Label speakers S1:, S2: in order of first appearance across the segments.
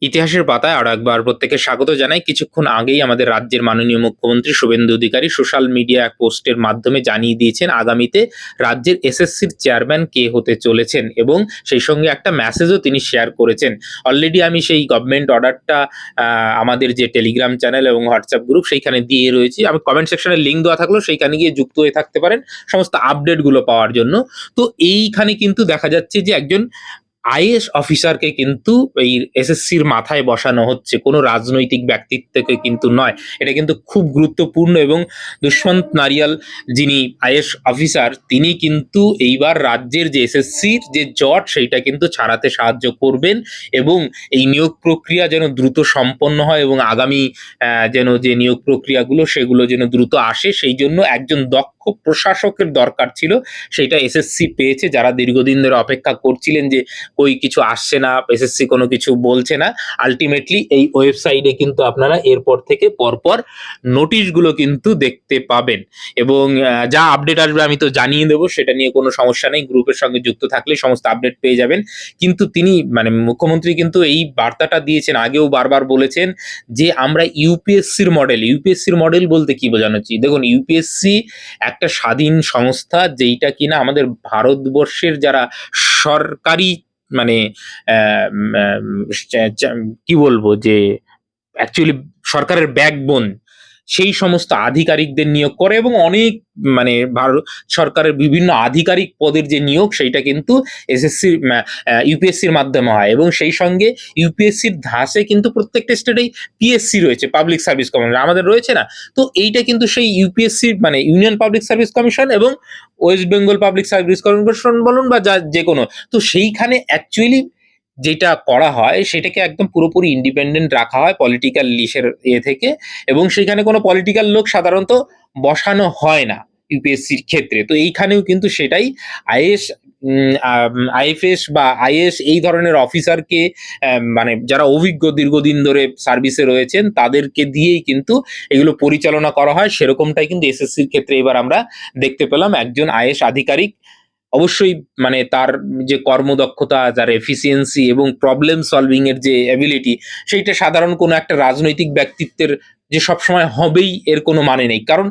S1: ইতিহাসের পাতায় আরো একবার প্রত্যেককে স্বাগত জানাই। কিছুক্ষণ আগেই আমাদের রাজ্যের মাননীয় মুখ্যমন্ত্রী শুভেন্দু অধিকারী সোশ্যাল মিডিয়া এক পোস্টের মাধ্যমে জানিয়ে দিয়েছেন আগামীতে রাজ্যের এসএসসির চেয়ারম্যান কে হতে চলেছেন, এবং সেই সঙ্গে একটা মেসেজও তিনি শেয়ার করেছেন। অলরেডি আমি সেই গভর্নমেন্ট অর্ডারটা আমাদের যে টেলিগ্রাম চ্যানেল এবং হোয়াটসঅ্যাপ গ্রুপ সেইখানে দিয়ে রয়েছি। আমি কমেন্ট সেকশনে লিঙ্ক দেওয়া থাকলেও সেইখানে গিয়ে যুক্ত হয়ে থাকতে পারেন সমস্ত আপডেটগুলো পাওয়ার জন্য। তো এইখানে কিন্তু দেখা যাচ্ছে যে একজন আইএএস অফিসারকে কিন্তু এই এসএসসির মাথায় বসানো হচ্ছে, কোনো রাজনৈতিক ব্যক্তিত্বকে কিন্তু নয়। এটা কিন্তু খুব গুরুত্বপূর্ণ, এবং দুষ্মন্ত নারিয়াল যিনি আইএএস অফিসার তিনি কিন্তু এইবার রাজ্যের যে এসএসসির যে জট সেইটা কিন্তু ছাড়াতে সাহায্য করবেন, এবং এই নিয়োগ প্রক্রিয়া যেন দ্রুত সম্পন্ন হয় এবং আগামী যেন যে নিয়োগ প্রক্রিয়াগুলো সেগুলো যেন দ্রুত আসে, সেই জন্য একজন দক্ষ প্রশাসকের দরকার ছিল। সেইটা এসএসসি পেয়েছে। যারা দীর্ঘদিন ধরে অপেক্ষা করছিলেন যে কই কিছু আসছে না, এসএসসি কোনো কিছু বলছে না, আলটিমেটলি এই ওয়েবসাইটে কিন্তু আপনারা এরপর থেকে পরপর নোটিশগুলো কিন্তু দেখতে পাবেন, এবং যা আপডেট আসবে আমি তো জানিয়ে দেবো, সেটা নিয়ে কোনো সমস্যা নেই। গ্রুপের সঙ্গে যুক্ত থাকলে সমস্ত আপডেট পেয়ে যাবেন। কিন্তু তিনি মানে মুখ্যমন্ত্রী কিন্তু এই বার্তাটা দিয়েছেন, আগেও বারবার বলেছেন যে আমরা ইউপিএসসির মডেল বলতে কি বোঝানো হচ্ছে? দেখুন, ইউপিএসসি একটা স্বাধীন সংস্থা, যেইটা কিনা আমাদের ভারতবর্ষের যারা সরকারি মানে কি বলবো যে অ্যাকচুয়ালি সরকারের ব্যাকবোন, সেই সমস্ত আধিকারিকদের নিয়োগ করে, এবং অনেক মানে ভারত সরকারের বিভিন্ন আধিকারিক পদের যে নিয়োগ সেইটা কিন্তু এসএসসি ইউপিএসসির মাধ্যমে হয়, এবং সেই সঙ্গে ইউপিএসসির ধাঁচে কিন্তু প্রত্যেকটা স্টেটেই পিএসসি রয়েছে, পাবলিক সার্ভিস কমিশন আমাদের রয়েছে না? তো এইটা কিন্তু সেই ইউপিএসসির মানে ইউনিয়ন পাবলিক সার্ভিস কমিশন এবং West Bengal public service commission বলুন বা যা যে কোনো, তো সেইখানে অ্যাকচুয়ালি যেটা করা হয় সেটাকে একদম পুরোপুরি ইন্ডিপেন্ডেন্ট রাখা হয় পলিটিক্যাল লিসের থেকে, এবং সেখানে কোনো পলিটিক্যাল লোক সাধারণত বসানো হয় না ইউপিএসসির ক্ষেত্রে। তো এইখানেও কিন্তু সেটাই আইএস আইএফএস বা আইএস এই ধরনের অফিসারকে মানে যারা অভিজ্ঞ দীর্ঘদিন ধরে সার্ভিসে রয়েছেন তাদেরকে দিয়েই কিন্তু এগুলো পরিচালনা করা হয়। সেরকমটাই কিন্তু এসএসসির ক্ষেত্রে এবার আমরা দেখতে পেলাম। একজন আইএস আধিকারিক অবশ্যই মানে তার যে কর্মদক্ষতা, তার এফিসিয়েন্সি এবং প্রবলেম সলভিং এর যে এবিলিটি, সেইটা সাধারণ কোনো একটা রাজনৈতিক ব্যক্তিত্বের যে সবসময় হবেই এর কোনো মানে নেই। কারণ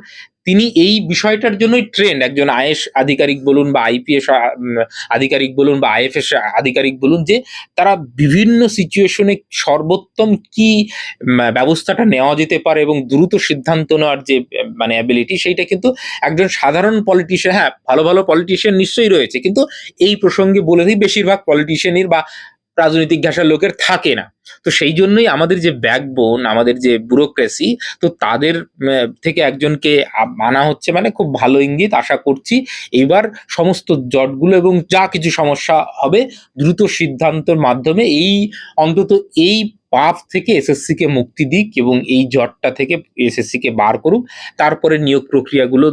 S1: তিনি এই বিষয়টার জন্যই ট্রেন্ড। একজন আইএস আধিকারিক বলুন বা আইপিএস আধিকারিক বলুন বা আইএফএস আধিকারিক বলুন, যে তারা বিভিন্ন সিচুয়েশনে সর্বোত্তম কি ব্যবস্থাটা নেওয়া যেতে পারে এবং দ্রুত সিদ্ধান্ত নেওয়ার যে মানে অ্যাবিলিটি, সেইটা কিন্তু একজন সাধারণ পলিটিশিয়ান, হ্যাঁ ভালো ভালো পলিটিশিয়ান নিশ্চয়ই রয়েছে, কিন্তু এই প্রসঙ্গে বলে দিই বেশিরভাগ পলিটিশিয়ানের বা রাজনৈতিক ঘাসার লোকের থাকে না। তো সেই জন্যই আমাদের যে ব্যাকবোন, আমাদের যে ব্যুরোক্রেসি, তো তাদের থেকে একজনকে আনা হচ্ছে, মানে খুব ভালো ইঙ্গিত। আশা করছি এইবার সমস্ত জটগুলো এবং যা কিছু সমস্যা হবে দ্রুত সিদ্ধান্তের মাধ্যমে এই অন্তত এই পাপ থেকে এসএসসি কে মুক্তি দিক, এবং এই জটটা থেকে এসএসসি কে বার করুক। তারপরে নিয়োগ প্রক্রিয়াগুলো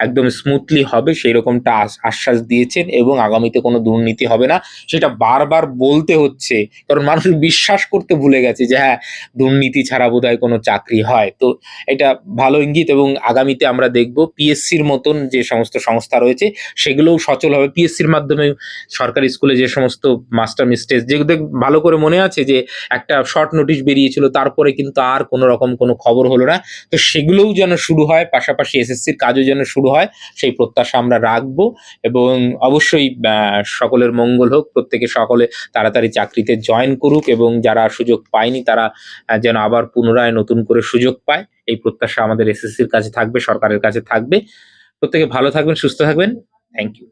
S1: একদম স্মুথলি হবে সেই রকমটা আশ্বাস দিয়েছেন, এবং আগামীতে কোনো দুর্নীতি হবে না সেটা বারবার বলতে হচ্ছে, কারণ মানুষ বিশ্বাস করতে ভুলে গেছে যে হ্যাঁ, দুর্নীতি ছাড়া বোধহয় কোনো চাকরি হয়। তো এটা ভালো ইঙ্গিত, এবং আগামীতে আমরা দেখব পিএসসির মতন যে সমস্ত সংস্থা রয়েছে সেগুলোও সচল হবে। পিএসসির মাধ্যমে সরকারি স্কুলে যে সমস্ত মাস্টার মিস্ট্রেস, যেগুলো ভালো করে মনে আছে যে একটা শর্ট নোটিশ বেরিয়েছিল, তারপরে কিন্তু আর কোনো রকম কোনো খবর হলো না। তো সেগুলোও যেন শুরু হয়, পাশাপাশি এসএসসির কাজও যেন শুরু হয়, সেই প্রত্যাশা আমরা রাখবো। এবং অবশ্যই সকলের মঙ্গল হোক, সকলে তাড়াতাড়ি চাকরিতে জয়েন করুক, এবং যারা সুযোগ পায়নি তারা যেন আবার পুনরায় নতুন করে সুযোগ পায়, এই প্রত্যাশা আমাদের এসএসসির কাছে থাকবে, সরকারের কাছে থাকবে। প্রত্যেকে ভালো থাকবেন, সুস্থ থাকবেন। Thank you.